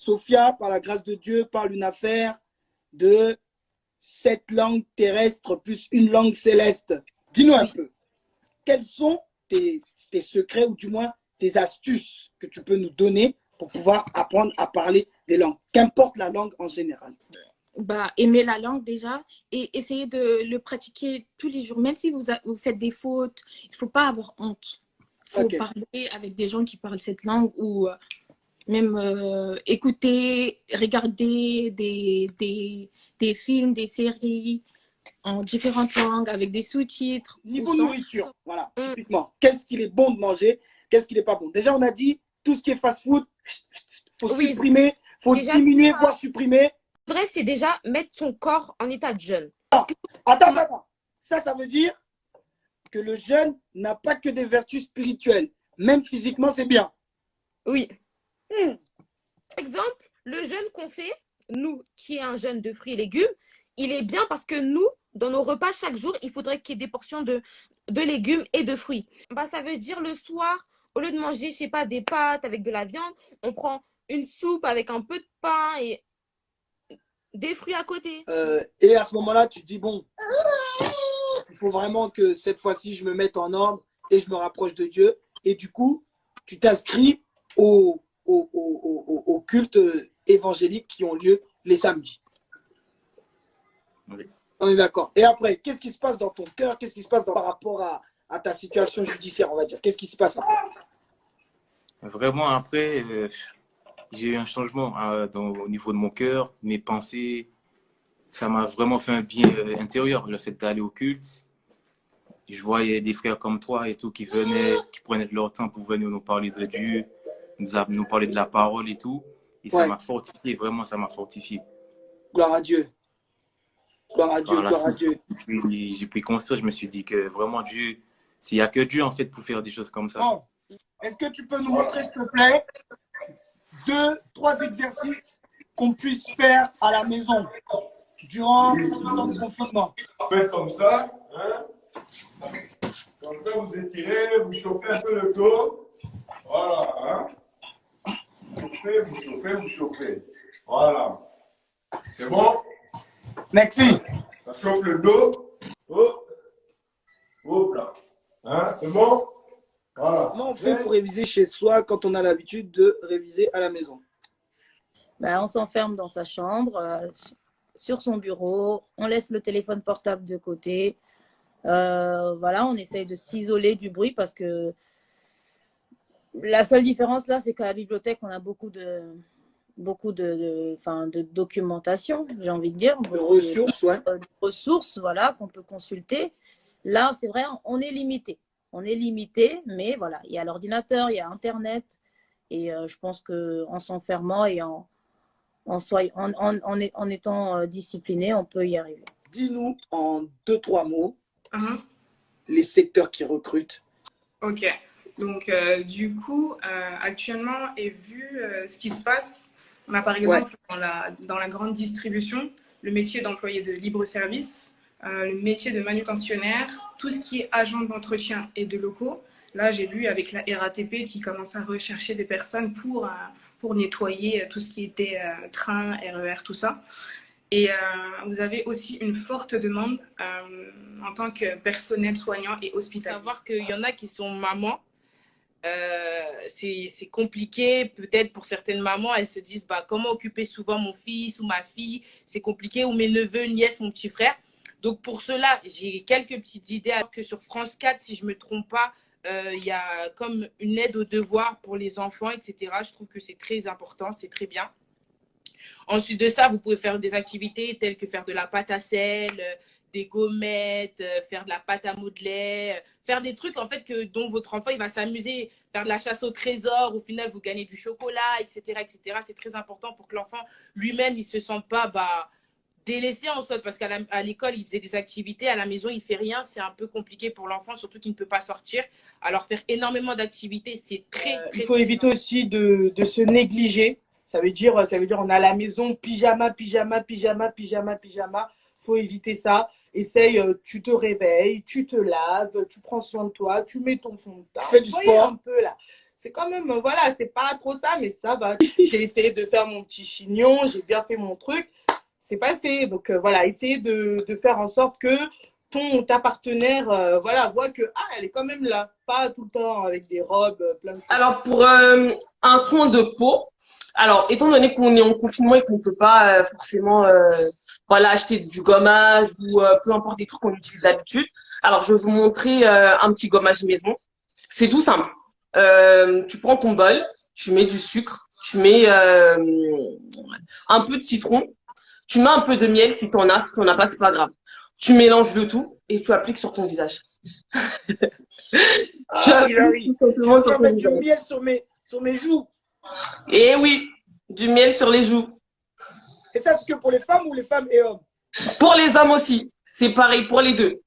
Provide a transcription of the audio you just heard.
Sophia, par la grâce de Dieu, parle une affaire de 7 langues terrestres plus une langue céleste. Dis-nous un peu, quels sont tes secrets ou du moins tes astuces que tu peux nous donner pour pouvoir apprendre à parler des langues, qu'importe la langue en général? Bah, aimer la langue déjà et essayer de le pratiquer tous les jours. Même si vous faites des fautes, il ne faut pas avoir honte. Il faut parler avec des gens qui parlent cette langue ou même écouter, regarder des films, des séries en différentes langues avec des sous-titres. Niveau nourriture, voilà, typiquement. Qu'est-ce qu'il est bon de manger? Qu'est-ce qu'il n'est pas bon? Déjà, on a dit tout ce qui est fast-food, il faut supprimer, il faut diminuer, voire supprimer. Faudrait, c'est déjà mettre son corps en état de jeûne. Attends. Ça veut dire que le jeûne n'a pas que des vertus spirituelles. Même physiquement, c'est bien. Oui. Par exemple, le jeûne qu'on fait, nous, qui est un jeûne de fruits et légumes, il est bien parce que nous, dans nos repas, chaque jour, il faudrait qu'il y ait des portions de légumes et de fruits. Bah, ça veut dire le soir, au lieu de manger, je sais pas, des pâtes avec de la viande, on prend une soupe avec un peu de pain et des fruits à côté. Et à ce moment-là, tu te dis, bon, il faut vraiment que cette fois-ci, je me mette en ordre et je me rapproche de Dieu. Et du coup, tu t'inscris au culte évangélique qui ont lieu les samedis. Oui. On est d'accord. Et après, qu'est-ce qui se passe dans ton cœur? Qu'est-ce qui se passe par rapport à ta situation judiciaire, on va dire? Qu'est-ce qui se passe après? Vraiment, après, j'ai eu un changement au niveau de mon cœur, mes pensées. Ça m'a vraiment fait un bien intérieur, le fait d'aller au culte. Je voyais des frères comme toi et tout qui venaient, qui prenaient de leur temps pour venir nous parler de Dieu, nous parler de la parole et tout. Et ça m'a fortifié, vraiment, ça m'a fortifié. Gloire à Dieu. Gloire à Dieu, gloire à Dieu. J'ai pris conscience, je me suis dit que vraiment Dieu, s'il n'y a que Dieu en fait pour faire des choses comme ça. Bon. Est-ce que tu peux nous montrer, s'il te plaît, 2-3 exercices qu'on puisse faire à la maison durant ce temps de confinement? Faites comme ça, hein? Comme ça, vous étirez, vous chauffez un peu le dos. Voilà, hein? Vous chauffez. Voilà. C'est bon? Merci. Ça chauffe le dos. Hop là. Hein? C'est bon? Voilà. Comment on fait pour réviser chez soi quand on a l'habitude de réviser à la maison? Ben, on s'enferme dans sa chambre, sur son bureau, on laisse le téléphone portable de côté. Voilà, on essaye de s'isoler du bruit parce que la seule différence là, c'est qu'à la bibliothèque, on a beaucoup de documentation, j'ai envie de dire. De ressources, de ressources, voilà, qu'on peut consulter. Là, c'est vrai, on est limité. On est limité, mais voilà, il y a l'ordinateur, il y a Internet. Et je pense qu'en s'enfermant et en étant discipliné, on peut y arriver. Dis-nous en 2-3 mots les secteurs qui recrutent. Ok. Donc, du coup, actuellement, et vu ce qui se passe, on a par exemple dans la grande distribution, le métier d'employé de libre-service, le métier de manutentionnaire, tout ce qui est agent d'entretien et de locaux. Là, j'ai vu avec la RATP qui commence à rechercher des personnes pour nettoyer tout ce qui était train, RER, tout ça. Et vous avez aussi une forte demande en tant que personnel soignant et hospitalier. Savoir qu'il y en a qui sont mamans, c'est compliqué. Peut-être pour certaines mamans, elles se disent bah, comment occuper souvent mon fils ou ma fille, c'est compliqué, ou mes neveux, nièces, mon petit frère. Donc pour cela, j'ai quelques petites idées. Alors que sur France 4, si je ne me trompe pas, il y a comme une aide aux devoirs pour les enfants, etc. Je trouve que c'est très important, c'est très bien. Ensuite de ça, vous pouvez faire des activités telles que faire de la pâte à sel, des gommettes, faire de la pâte à modeler, faire des trucs en fait dont votre enfant il va s'amuser, faire de la chasse au trésor, au final vous gagnez du chocolat, etc. etc. C'est très important pour que l'enfant lui-même il se sente pas délaissé en soi, parce qu'à l'école il faisait des activités, à la maison il fait rien, c'est un peu compliqué pour l'enfant, surtout qu'il ne peut pas sortir. Alors faire énormément d'activités, c'est très il faut éviter aussi de se négliger. Ça veut dire on est à la maison, pyjama. Faut éviter ça. Essaye, tu te réveilles, tu te laves, tu prends soin de toi, tu mets ton fond de teint. Tu fais du sport un peu là. c'est quand même, voilà, c'est pas trop ça, mais ça va. J'ai essayé de faire mon petit chignon, j'ai bien fait mon truc, c'est passé. Donc voilà, essayer de faire en sorte que ta partenaire, voilà, voit que elle est quand même là, pas tout le temps avec des robes, plein de choses. Alors pour un soin de peau, alors étant donné qu'on est en confinement et qu'on ne peut pas forcément voilà, acheter du gommage ou peu importe des trucs qu'on utilise d'habitude, alors je vais vous montrer un petit gommage maison. C'est tout simple. Tu prends ton bol, tu mets du sucre, tu mets un peu de citron, tu mets un peu de miel si t'en as, si t'en as pas, c'est pas grave. Tu mélanges le tout et tu appliques sur ton visage. Tu appliques tout simplement sur ton mettre visage. du miel sur mes joues. Et oui, du miel sur les joues. Et ça, c'est que pour les femmes ou les femmes et hommes? Pour les hommes aussi, c'est pareil pour les deux.